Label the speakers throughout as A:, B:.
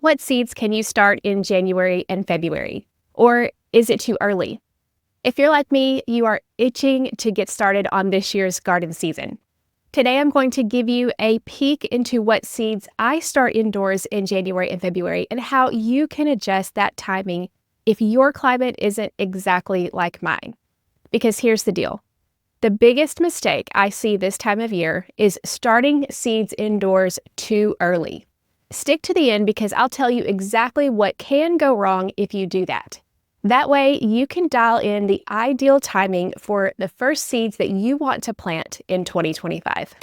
A: What seeds can you start in January and February? Or is it too early? If you're like me, you are itching to get started on this year's garden season. Today, I'm going to give you a peek into what seeds I start indoors in January and February and how you can adjust that timing if your climate isn't exactly like mine. Because here's the deal. The biggest mistake I see this time of year is starting seeds indoors too early. Stick to the end because I'll tell you exactly what can go wrong if you do that. That way, you can dial in the ideal timing for the first seeds that you want to plant in 2025.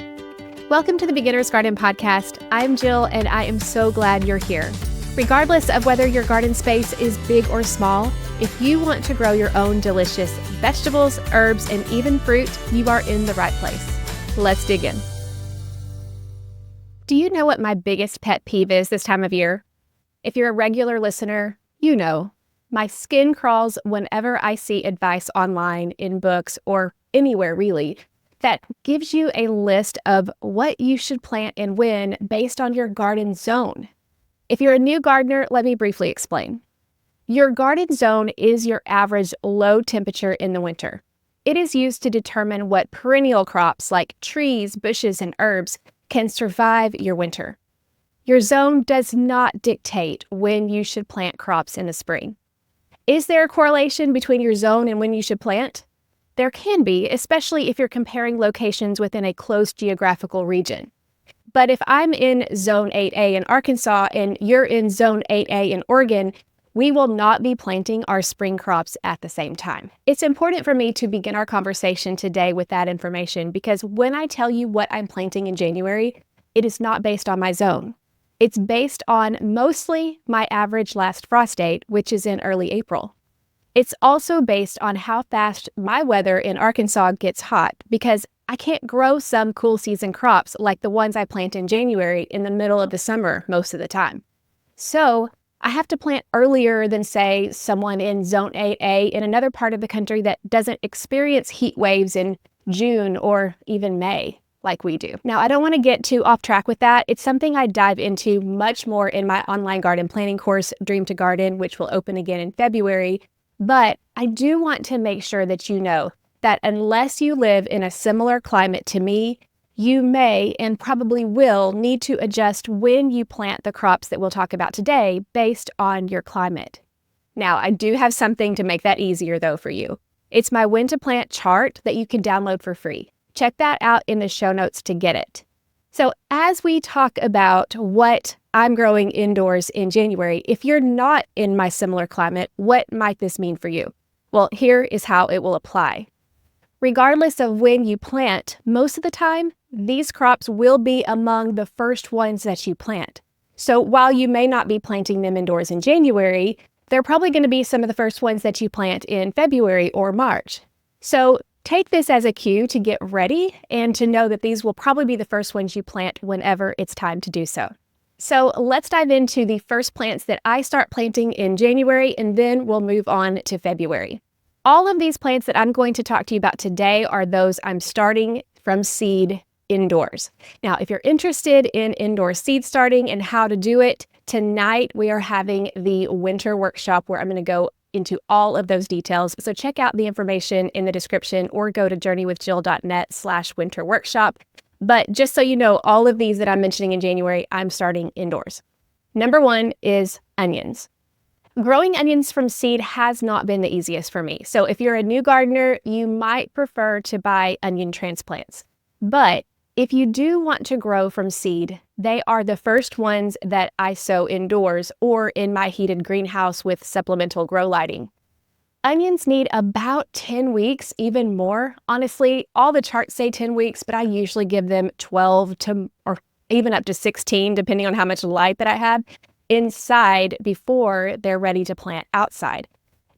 A: Welcome to the Beginner's Garden Podcast. I'm Jill, and I am so glad you're here. Regardless of whether your garden space is big or small, if you want to grow your own delicious vegetables, herbs, and even fruit, you are in the right place. Let's dig in. Do you know what my biggest pet peeve is this time of year? If you're a regular listener, you know. My skin crawls whenever I see advice online, in books, or anywhere really, that gives you a list of what you should plant and when based on your garden zone. If you're a new gardener, let me briefly explain. Your garden zone is your average low temperature in the winter. It is used to determine what perennial crops like trees, bushes, and herbs can survive your winter. Your zone does not dictate when you should plant crops in the spring. Is there a correlation between your zone and when you should plant? There can be, especially if you're comparing locations within a close geographical region. But if I'm in Zone 8A in Arkansas and you're in Zone 8A in Oregon, we will not be planting our spring crops at the same time. It's important for me to begin our conversation today with that information because when I tell you what I'm planting in January, it is not based on my zone. It's based on mostly my average last frost date, which is in early April. It's also based on how fast my weather in Arkansas gets hot because I can't grow some cool season crops like the ones I plant in January in the middle of the summer most of the time. So I have to plant earlier than, say, someone in Zone 8A in another part of the country that doesn't experience heat waves in June or even May like we do. Now, I don't want to get too off track with that. It's something I dive into much more in my online garden planning course, Dream to Garden, which will open again in February. But I do want to make sure that you know that unless you live in a similar climate to me, you may and probably will need to adjust when you plant the crops that we'll talk about today based on your climate. Now, I do have something to make that easier though for you. It's my when to plant chart that you can download for free. Check that out in the show notes to get it. So as we talk about what I'm growing indoors in January, if you're not in my similar climate, what might this mean for you? Well, here is how it will apply. Regardless of when you plant, most of the time, these crops will be among the first ones that you plant. So while you may not be planting them indoors in January, they're probably going to be some of the first ones that you plant in February or March. So take this as a cue to get ready and to know that these will probably be the first ones you plant whenever it's time to do so. So let's dive into the first plants that I start planting in January, and then we'll move on to February. All of these plants that I'm going to talk to you about today are those I'm starting from seed indoors. Now, if you're interested in indoor seed starting and how to do it, tonight we are having the winter workshop where I'm going to go into all of those details. So check out the information in the description or go to journeywithjill.net/winter workshop. But just so you know, all of these that I'm mentioning in January, I'm starting indoors. Number one is onions. Growing onions from seed has not been the easiest for me. So if you're a new gardener, you might prefer to buy onion transplants. But if you do want to grow from seed, they are the first ones that I sow indoors or in my heated greenhouse with supplemental grow lighting. Onions need about 10 weeks, even more. Honestly, all the charts say 10 weeks, but I usually give them 12 to or even up to 16, depending on how much light that I have inside before they're ready to plant outside.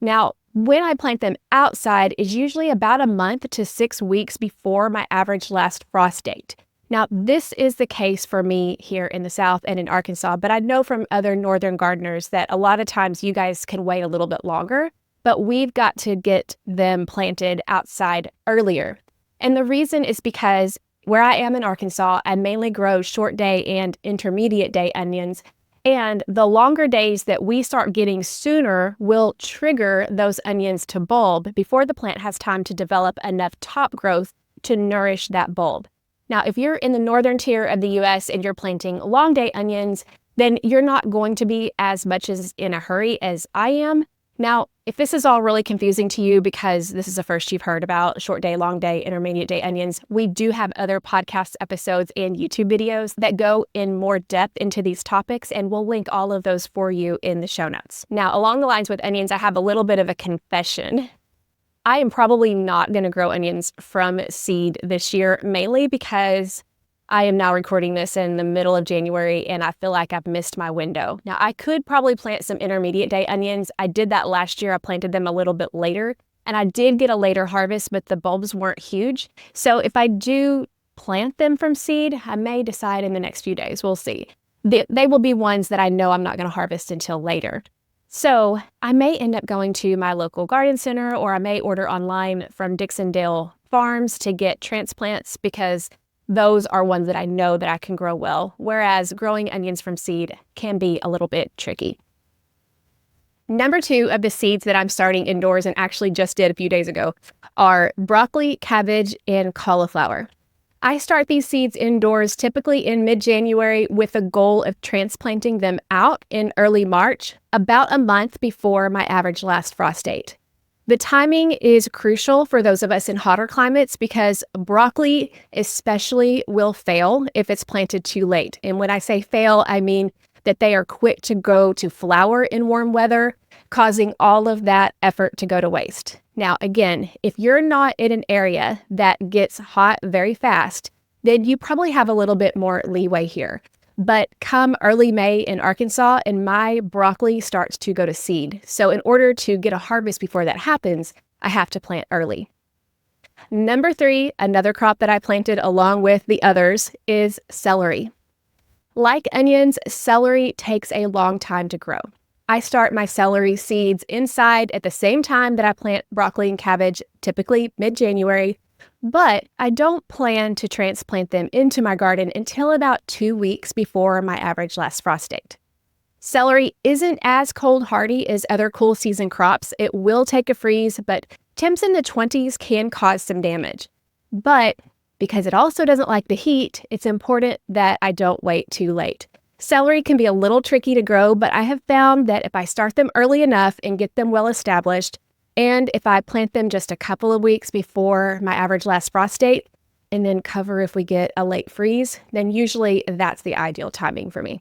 A: Now, when I plant them outside is usually about a month to 6 weeks before my average last frost date. Now, this is the case for me here in the South and in Arkansas, but I know from other northern gardeners that a lot of times you guys can wait a little bit longer, but we've got to get them planted outside earlier. And the reason is because where I am in Arkansas, I mainly grow short day and intermediate day onions. And the longer days that we start getting sooner will trigger those onions to bulb before the plant has time to develop enough top growth to nourish that bulb. Now, if you're in the northern tier of the US and you're planting long day onions, then you're not going to be as much as in a hurry as I am. Now, if this is all really confusing to you because this is the first you've heard about short day, long day, intermediate day onions, we do have other podcast episodes and YouTube videos that go in more depth into these topics, and we'll link all of those for you in the show notes. Now, along the lines with onions, I have a little bit of a confession. I am probably not going to grow onions from seed this year, mainly because I am now recording this in the middle of January and I feel like I've missed my window. Now, I could probably plant some intermediate day onions. I did that last year. I planted them a little bit later and I did get a later harvest, but the bulbs weren't huge. So if I do plant them from seed, I may decide in the next few days. We'll see. They will be ones that I know I'm not going to harvest until later. So I may end up going to my local garden center, or I may order online from Dixondale Farms to get transplants because those are ones that I know that I can grow well, whereas growing onions from seed can be a little bit tricky. Number 2 of the seeds that I'm starting indoors, and actually just did a few days ago, are broccoli, cabbage, and cauliflower. I start these seeds indoors typically in mid-January with the goal of transplanting them out in early March, about a month before my average last frost date. The timing is crucial for those of us in hotter climates because broccoli especially will fail if it's planted too late. And when I say fail, I mean that they are quick to go to flower in warm weather, causing all of that effort to go to waste. Now, again, if you're not in an area that gets hot very fast, then you probably have a little bit more leeway here. But come early May in Arkansas, and my broccoli starts to go to seed. So in order to get a harvest before that happens, I have to plant early. Number 3, another crop that I planted along with the others, is celery. Like onions, celery takes a long time to grow. I start my celery seeds inside at the same time that I plant broccoli and cabbage, typically mid-January, but I don't plan to transplant them into my garden until about 2 weeks before my average last frost date. Celery isn't as cold hardy as other cool season crops. It will take a freeze, but temps in the 20s can cause some damage. But because it also doesn't like the heat, it's important that I don't wait too late. Celery can be a little tricky to grow, but I have found that if I start them early enough and get them well established, and if I plant them just a couple of weeks before my average last frost date, and then cover if we get a late freeze, then usually that's the ideal timing for me.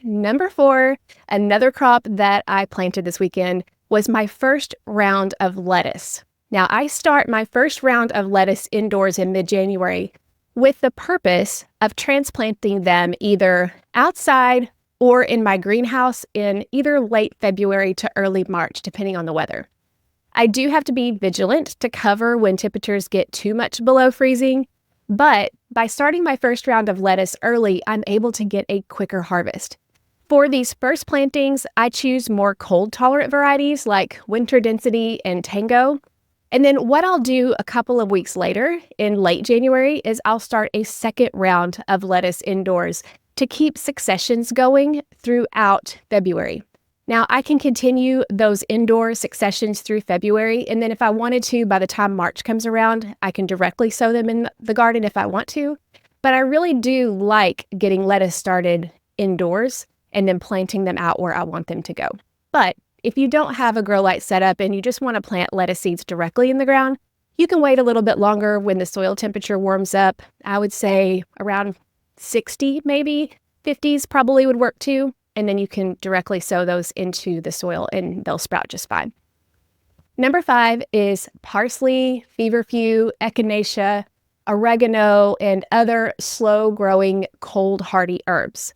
A: Number 4, another crop that I planted this weekend was my first round of lettuce. Now, I start my first round of lettuce indoors in mid-January with the purpose of transplanting them either outside or in my greenhouse in either late February to early March, depending on the weather. I do have to be vigilant to cover when temperatures get too much below freezing, but by starting my first round of lettuce early, I'm able to get a quicker harvest. For these first plantings, I choose more cold-tolerant varieties like Winter Density and Tango. And then what I'll do a couple of weeks later, in late January, is I'll start a second round of lettuce indoors to keep successions going throughout February. Now, I can continue those indoor successions through February, and then if I wanted to, by the time March comes around, I can directly sow them in the garden if I want to. But I really do like getting lettuce started indoors and then planting them out where I want them to go. But if you don't have a grow light setup and you just want to plant lettuce seeds directly in the ground, you can wait a little bit longer when the soil temperature warms up. I would say around 60, maybe 50s probably would work too. And then you can directly sow those into the soil and they'll sprout just fine. Number 5 is parsley, feverfew, echinacea, oregano, and other slow-growing, cold-hardy herbs.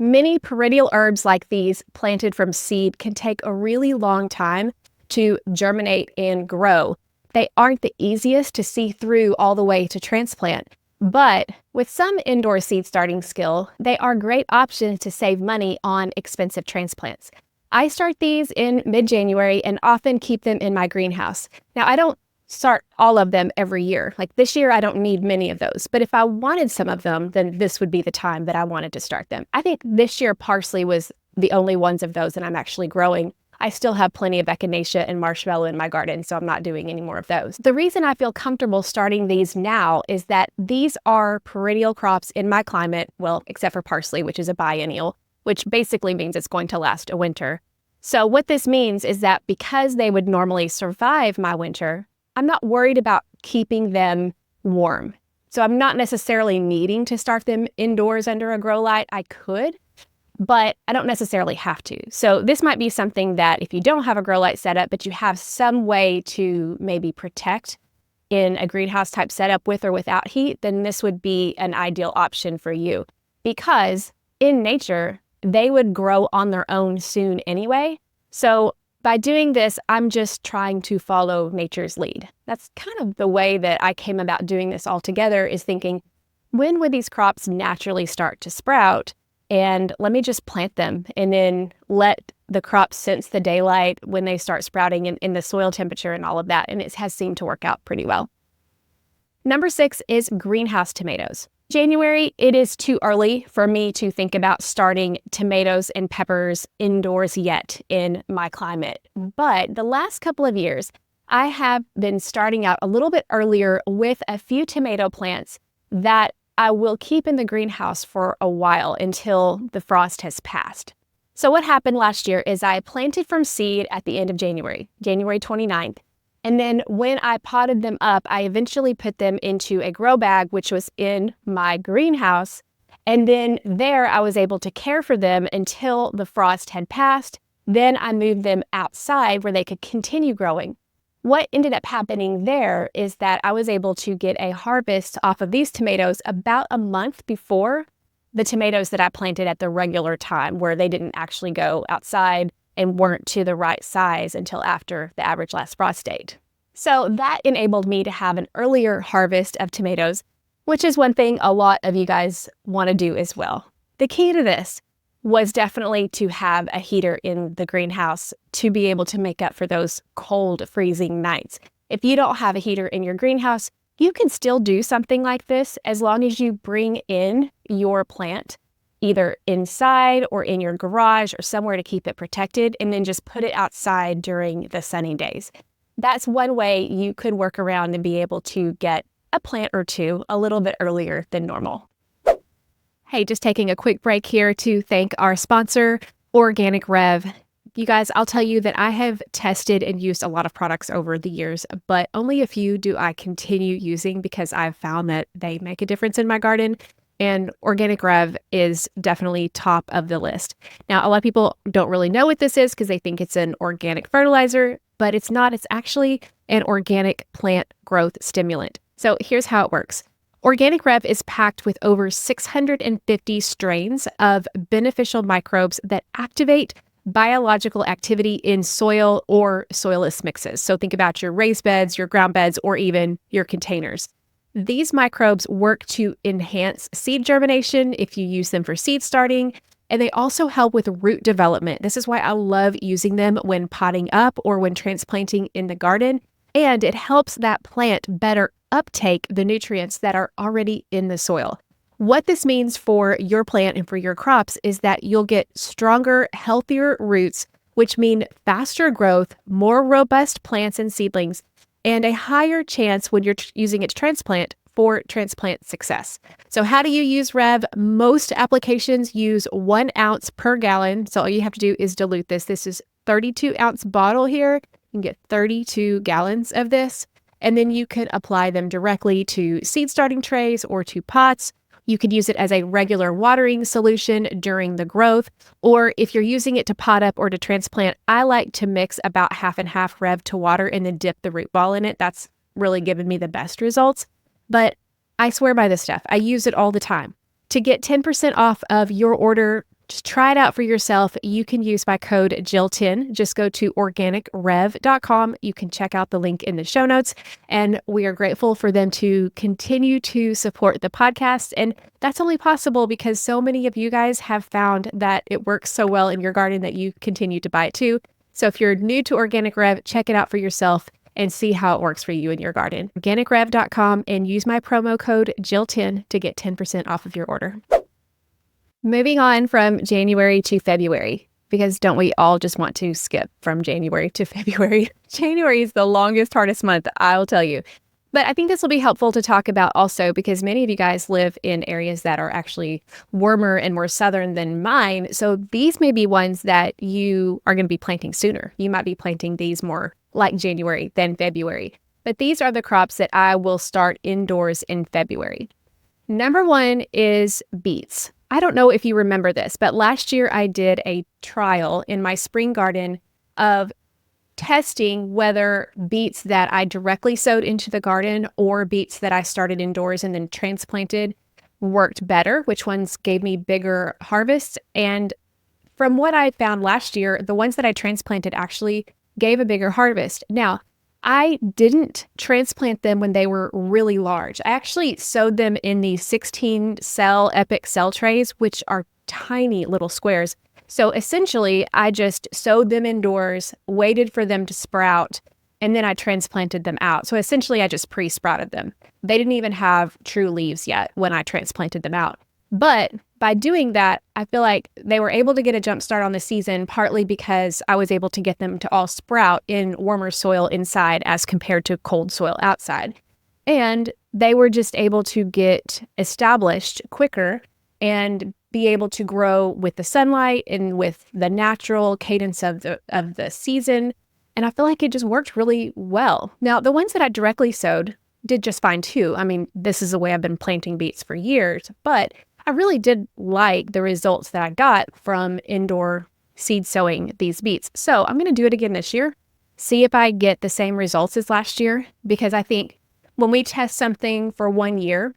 A: Many perennial herbs like these planted from seed can take a really long time to germinate and grow. They aren't the easiest to see through all the way to transplant, but with some indoor seed starting skill, they are great options to save money on expensive transplants. I start these in mid-January and often keep them in my greenhouse. Now, I don't start all of them every year. Like this year, I don't need many of those. But if I wanted some of them, then this would be the time that I wanted to start them. I think this year parsley was the only ones of those that I'm actually growing. I still have plenty of echinacea and marshmallow in my garden, so I'm not doing any more of those. The reason I feel comfortable starting these now is that these are perennial crops in my climate, well, except for parsley, which is a biennial, which basically means it's going to last a winter. So what this means is that because they would normally survive my winter, I'm not worried about keeping them warm. So I'm not necessarily needing to start them indoors under a grow light. I could, but I don't necessarily have to. So this might be something that if you don't have a grow light setup, but you have some way to maybe protect in a greenhouse type setup with or without heat, then this would be an ideal option for you. Because in nature, they would grow on their own soon anyway. So by doing this, I'm just trying to follow nature's lead. That's kind of the way that I came about doing this altogether, is thinking, when would these crops naturally start to sprout? And let me just plant them and then let the crops sense the daylight when they start sprouting in the soil temperature and all of that. And it has seemed to work out pretty well. Number 6 is greenhouse tomatoes. January, it is too early for me to think about starting tomatoes and peppers indoors yet in my climate. But the last couple of years, I have been starting out a little bit earlier with a few tomato plants that I will keep in the greenhouse for a while until the frost has passed. So what happened last year is I planted from seed at the end of January 29th. And then when I potted them up, I eventually put them into a grow bag, which was in my greenhouse. And then there I was able to care for them until the frost had passed. Then I moved them outside where they could continue growing. What ended up happening there is that I was able to get a harvest off of these tomatoes about a month before the tomatoes that I planted at the regular time, where they didn't actually go outside and weren't to the right size until after the average last frost date. So that enabled me to have an earlier harvest of tomatoes, which is one thing a lot of you guys want to do as well. The key to this was definitely to have a heater in the greenhouse to be able to make up for those cold, freezing nights. If you don't have a heater in your greenhouse, you can still do something like this as long as you bring in your plant either inside or in your garage or somewhere to keep it protected, and then just put it outside during the sunny days. That's one way you could work around and be able to get a plant or two a little bit earlier than normal. Hey, just taking a quick break here to thank our sponsor, Organic Rev. You guys, I'll tell you that I have tested and used a lot of products over the years, but only a few do I continue using because I've found that they make a difference in my garden. And Organic Rev is definitely top of the list. Now, a lot of people don't really know what this is because they think it's an organic fertilizer, but it's not. It's actually an organic plant growth stimulant. So here's how it works. Organic Rev is packed with over 650 strains of beneficial microbes that activate biological activity in soil or soilless mixes. So think about your raised beds, your ground beds, or even your containers. These microbes work to enhance seed germination if you use them for seed starting, and they also help with root development. This is why I love using them when potting up or when transplanting in the garden, and it helps that plant better uptake the nutrients that are already in the soil. What this means for your plant and for your crops is that you'll get stronger, healthier roots, which mean faster growth, more robust plants and seedlings, and a higher chance when you're using it to transplant for transplant success. So how do you use Rev? Most applications use 1 ounce per gallon. So all you have to do is dilute this. This is 32-ounce bottle here. You can get 32 gallons of this. And then you can apply them directly to seed starting trays or to pots. You could use it as a regular watering solution during the growth, or if you're using it to pot up or to transplant, I like to mix about half and half Rev to water and then dip the root ball in it. That's really given me the best results, but I swear by this stuff. I use it all the time. To get 10% off of your order, just try it out for yourself. You can use my code JILL10. Just go to organicrev.com. You can check out the link in the show notes. And we are grateful for them to continue to support the podcast. And that's only possible because so many of you guys have found that it works so well in your garden that you continue to buy it too. So if you're new to Organic Rev, check it out for yourself. and see how it works for you in your garden. Organicrev.com and use my promo code Jill10 to get 10% off of your order. Moving on from January to February, because don't we all just want to skip from January to February? January is the longest, hardest month, I'll tell you. But I think this will be helpful to talk about also because many of you guys live in areas that are actually warmer and more southern than mine. So these may be ones that you are going to be planting sooner. You might be planting these more like January than February. But these are the crops that I will start indoors in February. Number one is beets. I don't know if you remember this, but last year I did a trial in my spring garden of testing whether beets that I directly sowed into the garden or beets that I started indoors and then transplanted worked better, which ones gave me bigger harvests. And from what I found last year, the ones that I transplanted actually gave a bigger harvest. Now, I didn't transplant them when they were really large. I actually sowed them in the 16-cell Epic cell trays, which are tiny little squares. So essentially, I just sowed them indoors, waited for them to sprout, and then I transplanted them out. So essentially, I just pre-sprouted them. They didn't even have true leaves yet when I transplanted them out. But by doing that, I feel like they were able to get a jump start on the season, partly because I was able to get them to all sprout in warmer soil inside as compared to cold soil outside. And they were just able to get established quicker and be able to grow with the sunlight and with the natural cadence of the season. And I feel like it just worked really well. Now, the ones that I directly sowed did just fine too. I mean, this is the way I've been planting beets for years, but I really did like the results that I got from indoor seed sowing these beets. So I'm going to do it again this year, see if I get the same results as last year, because I think when we test something for 1 year,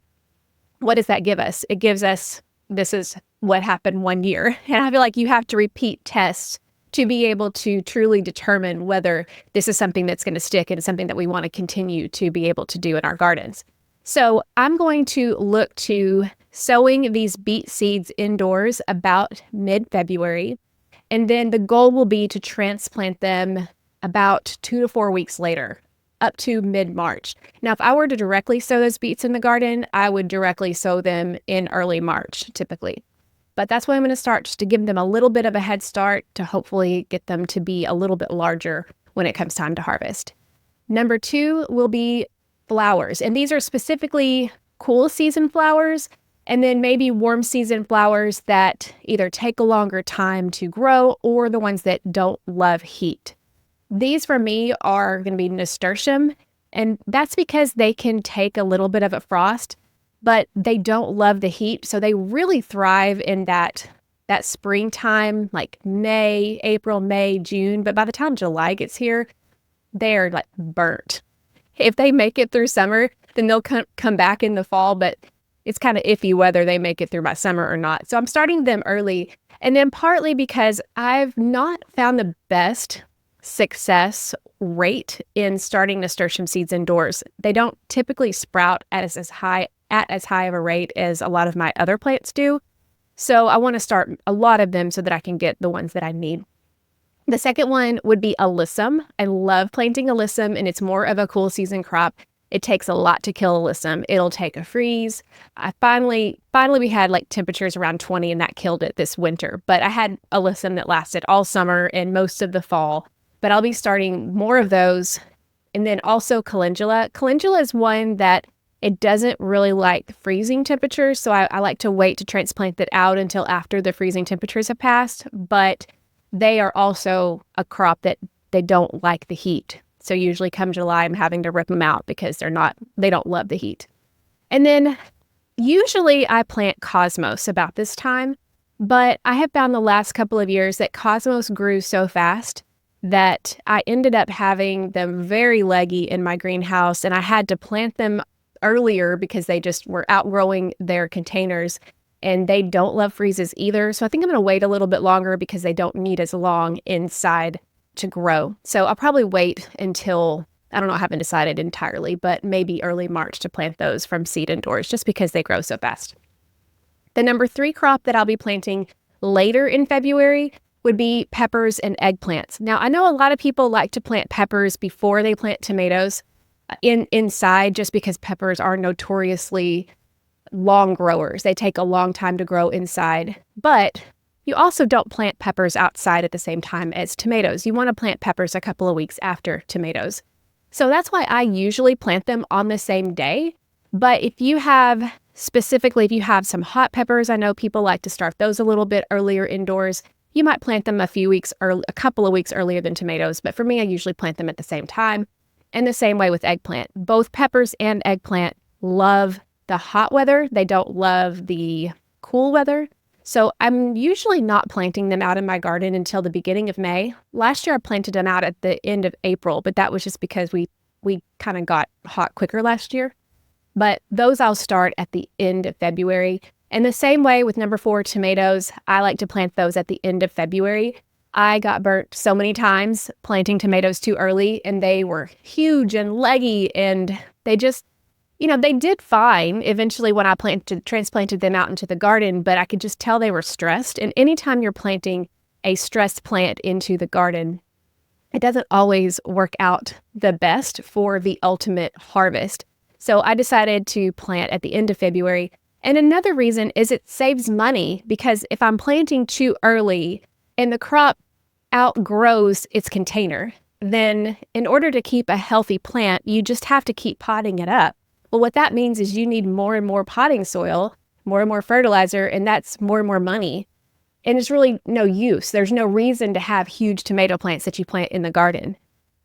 A: what does that give us? It gives us, this is what happened 1 year. And I feel like you have to repeat tests to be able to truly determine whether this is something that's going to stick and something that we want to continue to be able to do in our gardens. So I'm going to look to sowing these beet seeds indoors about mid-February. And then the goal will be to transplant them about 2 to 4 weeks later, up to mid-March. Now, if I were to directly sow those beets in the garden, I would directly sow them in early March, typically. But that's what I'm going to start, just to give them a little bit of a head start to hopefully get them to be a little bit larger when it comes time to harvest. Number 2 will be flowers. And these are specifically cool season flowers, and then maybe warm season flowers that either take a longer time to grow or the ones that don't love heat. These for me are going to be nasturtium, and that's because they can take a little bit of a frost, but they don't love the heat. So they really thrive in that springtime, like April, May, June. But by the time July gets here, they're like burnt. If they make it through summer, then they'll come back in the fall, but it's kind of iffy whether they make it through by summer or not. So I'm starting them early. And then partly because I've not found the best success rate in starting nasturtium seeds indoors. They don't typically sprout at as high of a rate as a lot of my other plants do. So I want to start a lot of them so that I can get the ones that I need. The second one would be alyssum. I love planting alyssum, and it's more of a cool season crop. It takes a lot to kill alyssum. It'll take a freeze. Finally we had like temperatures around 20 and that killed it this winter. But I had alyssum that lasted all summer and most of the fall. But I'll be starting more of those. And then also calendula. Calendula is one that it doesn't really like freezing temperatures. So I like to wait to transplant it out until after the freezing temperatures have passed. But they are also a crop that they don't like the heat. So usually come July, I'm having to rip them out because they don't love the heat. And then usually I plant cosmos about this time, but I have found the last couple of years that cosmos grew so fast that I ended up having them very leggy in my greenhouse, and I had to plant them earlier because they just were outgrowing their containers, and they don't love freezes either. So I think I'm going to wait a little bit longer because they don't need as long inside to grow. So I'll probably wait until, I don't know, I haven't decided entirely, but maybe early March to plant those from seed indoors just because they grow so fast. The number 3 crop that I'll be planting later in February would be peppers and eggplants. Now, I know a lot of people like to plant peppers before they plant tomatoes inside, just because peppers are notoriously long growers. They take a long time to grow inside, but you also don't plant peppers outside at the same time as tomatoes. You want to plant peppers a couple of weeks after tomatoes. So that's why I usually plant them on the same day. But if you have some hot peppers, I know people like to start those a little bit earlier indoors. You might plant them a couple of weeks earlier than tomatoes. But for me, I usually plant them at the same time. And the same way with eggplant. Both peppers and eggplant love the hot weather. They don't love the cool weather. So I'm usually not planting them out in my garden until the beginning of May. Last year I planted them out at the end of April, but that was just because we kind of got hot quicker last year. But those I'll start at the end of February. And the same way with number 4 tomatoes, I like to plant those at the end of February. I got burnt so many times planting tomatoes too early, and they were huge and leggy, and they just, they did fine eventually when I transplanted them out into the garden, but I could just tell they were stressed. And anytime you're planting a stressed plant into the garden, it doesn't always work out the best for the ultimate harvest. So I decided to plant at the end of February. And another reason is it saves money, because if I'm planting too early and the crop outgrows its container, then in order to keep a healthy plant, you just have to keep potting it up. Well, what that means is you need more and more potting soil, more and more fertilizer, and that's more and more money. And it's really no use. There's no reason to have huge tomato plants that you plant in the garden.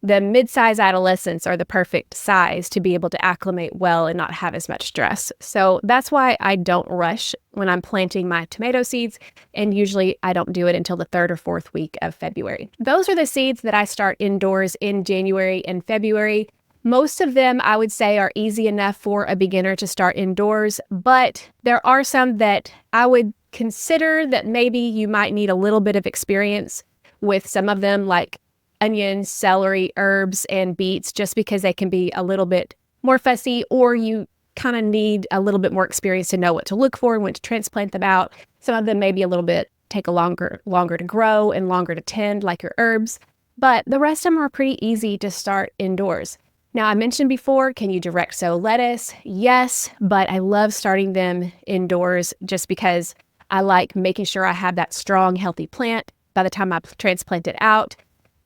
A: The mid-size adolescents are the perfect size to be able to acclimate well and not have as much stress. So that's why I don't rush when I'm planting my tomato seeds, and usually I don't do it until the 3rd or 4th week of February. Those are the seeds that I start indoors in January and February. Most of them, I would say, are easy enough for a beginner to start indoors, but there are some that I would consider that maybe you might need a little bit of experience with some of them, like onions, celery, herbs, and beets, just because they can be a little bit more fussy, or you kind of need a little bit more experience to know what to look for and when to transplant them out. Some of them maybe take a longer to grow and longer to tend, like your herbs, but the rest of them are pretty easy to start indoors. Now, I mentioned before, can you direct sow lettuce? Yes, but I love starting them indoors just because I like making sure I have that strong, healthy plant by the time I transplant it out.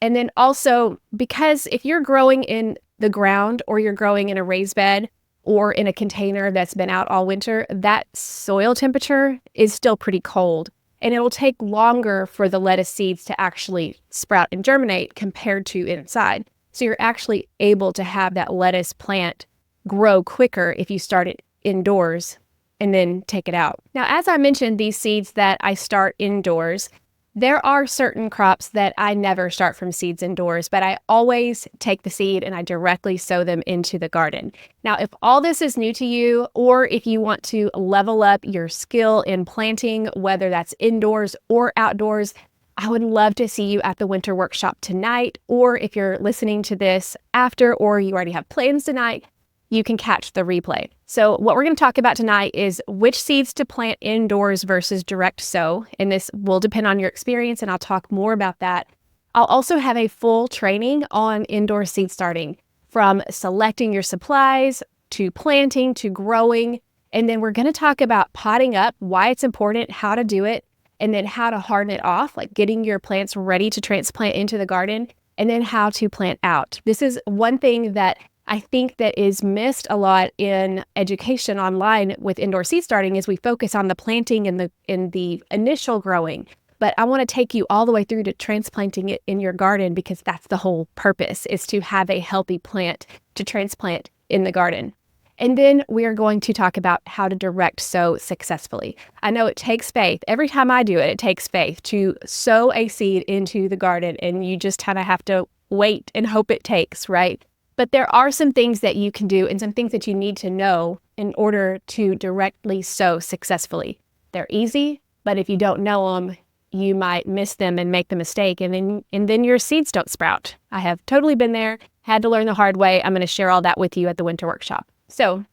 A: And then also, because if you're growing in the ground, or you're growing in a raised bed, or in a container that's been out all winter, that soil temperature is still pretty cold. And it will take longer for the lettuce seeds to actually sprout and germinate compared to inside. So you're actually able to have that lettuce plant grow quicker if you start it indoors and then take it out. Now, as I mentioned, these seeds that I start indoors, there are certain crops that I never start from seeds indoors, but I always take the seed and I directly sow them into the garden. Now, if all this is new to you, or if you want to level up your skill in planting, whether that's indoors or outdoors, I would love to see you at the winter workshop tonight, or if you're listening to this after, or you already have plans tonight, you can catch the replay. So what we're going to talk about tonight is which seeds to plant indoors versus direct sow. And this will depend on your experience, and I'll talk more about that. I'll also have a full training on indoor seed starting, from selecting your supplies to planting to growing. And then we're going to talk about potting up, why it's important, how to do it, and then how to harden it off, like getting your plants ready to transplant into the garden, and then how to plant out. This is one thing that I think that is missed a lot in education online with indoor seed starting, is we focus on the planting and the initial growing. But I want to take you all the way through to transplanting it in your garden, because that's the whole purpose, is to have a healthy plant to transplant in the garden. And then we are going to talk about how to direct sow successfully. I know it takes faith. Every time I do it, it takes faith to sow a seed into the garden, and you just kind of have to wait and hope it takes, right? But there are some things that you can do and some things that you need to know in order to directly sow successfully. They're easy, but if you don't know them, you might miss them and make the mistake, and then your seeds don't sprout. I have totally been there, had to learn the hard way. I'm going to share all that with you at the winter workshop. So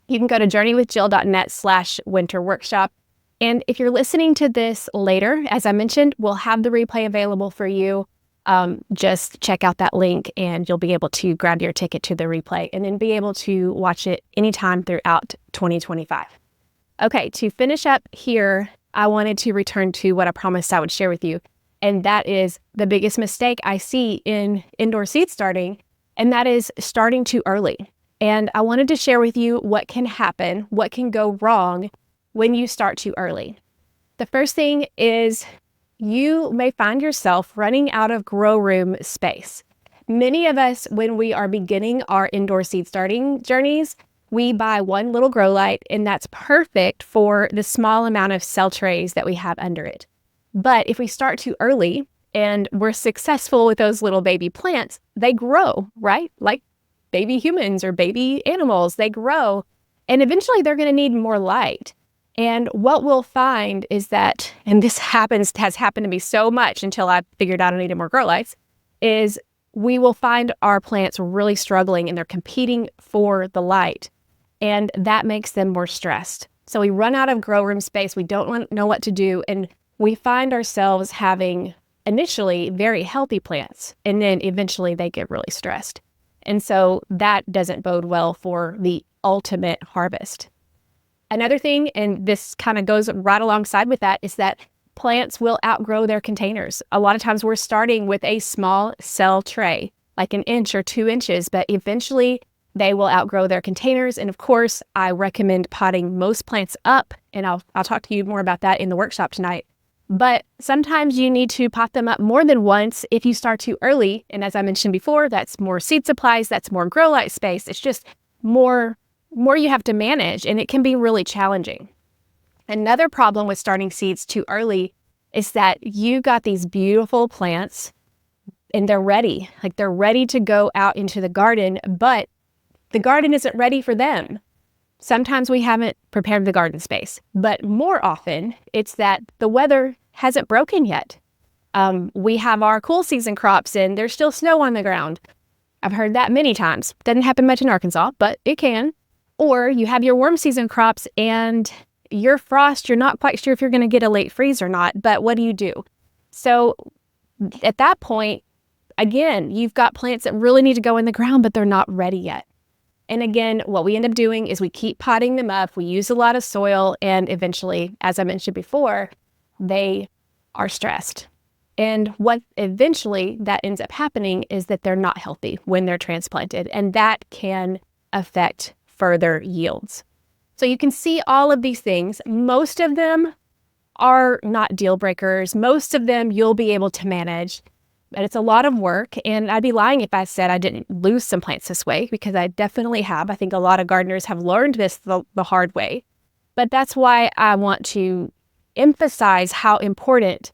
A: you can go to journeywithjill.net/winter workshop. And if you're listening to this later, as I mentioned, we'll have the replay available for you. Just check out that link and you'll be able to grab your ticket to the replay and then be able to watch it anytime throughout 2025. Okay, to finish up here, I wanted to return to what I promised I would share with you. And that is the biggest mistake I see in indoor seed starting, and that is starting too early. And I wanted to share with you what can happen, what can go wrong when you start too early. The first thing is you may find yourself running out of grow room space. Many of us, when we are beginning our indoor seed starting journeys, we buy one little grow light, and that's perfect for the small amount of cell trays that we have under it. But if we start too early and we're successful with those little baby plants, they grow, right? Like baby humans or baby animals, they grow, and eventually they're going to need more light. And what we'll find is that, and this has happened to me so much until I figured out I needed more grow lights, is we will find our plants really struggling and they're competing for the light. And that makes them more stressed. So we run out of grow room space. We don't know what to do. And we find ourselves having initially very healthy plants. And then eventually they get really stressed. And so that doesn't bode well for the ultimate harvest. Another thing, and this kind of goes right alongside with that, is that plants will outgrow their containers. A lot of times we're starting with a small cell tray, like 1 inch or 2 inches, but eventually they will outgrow their containers. And of course, I recommend potting most plants up, and I'll talk to you more about that in the workshop tonight. But sometimes you need to pot them up more than once if you start too early. And as I mentioned before, that's more seed supplies, that's more grow light space. It's just more you have to manage, and it can be really challenging. Another problem with starting seeds too early is that you got these beautiful plants and they're ready. Like they're ready to go out into the garden, but the garden isn't ready for them. Sometimes we haven't prepared the garden space, but more often it's that the weather hasn't broken yet. We have our cool season crops and there's still snow on the ground. I've heard that many times. Doesn't happen much in Arkansas, but it can. Or you have your warm season crops and your frost, you're not quite sure if you're going to get a late freeze or not, but what do? So at that point, again, you've got plants that really need to go in the ground, but they're not ready yet. And again, what we end up doing is we keep potting them up, we use a lot of soil, and eventually, as I mentioned before, they are stressed. And what eventually that ends up happening is that they're not healthy when they're transplanted, and that can affect further yields. So you can see all of these things. Most of them are not deal breakers. Most of them you'll be able to manage. But it's a lot of work, and I'd be lying if I said I didn't lose some plants this way, because I definitely have. I think a lot of gardeners have learned this the hard way. But that's why I want to emphasize how important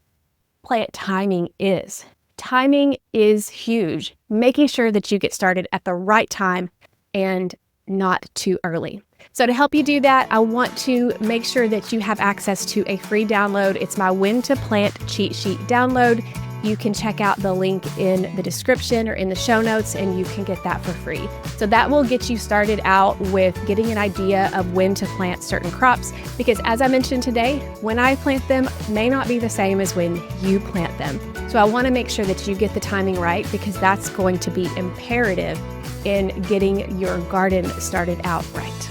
A: plant timing is. Timing is huge. Making sure that you get started at the right time and not too early. So to help you do that, I want to make sure that you have access to a free download. It's my When to Plant cheat sheet download. You can check out the link in the description or in the show notes, and you can get that for free. So that will get you started out with getting an idea of when to plant certain crops, because as I mentioned today, when I plant them may not be the same as when you plant them. So I want to make sure that you get the timing right, because that's going to be imperative in getting your garden started out right.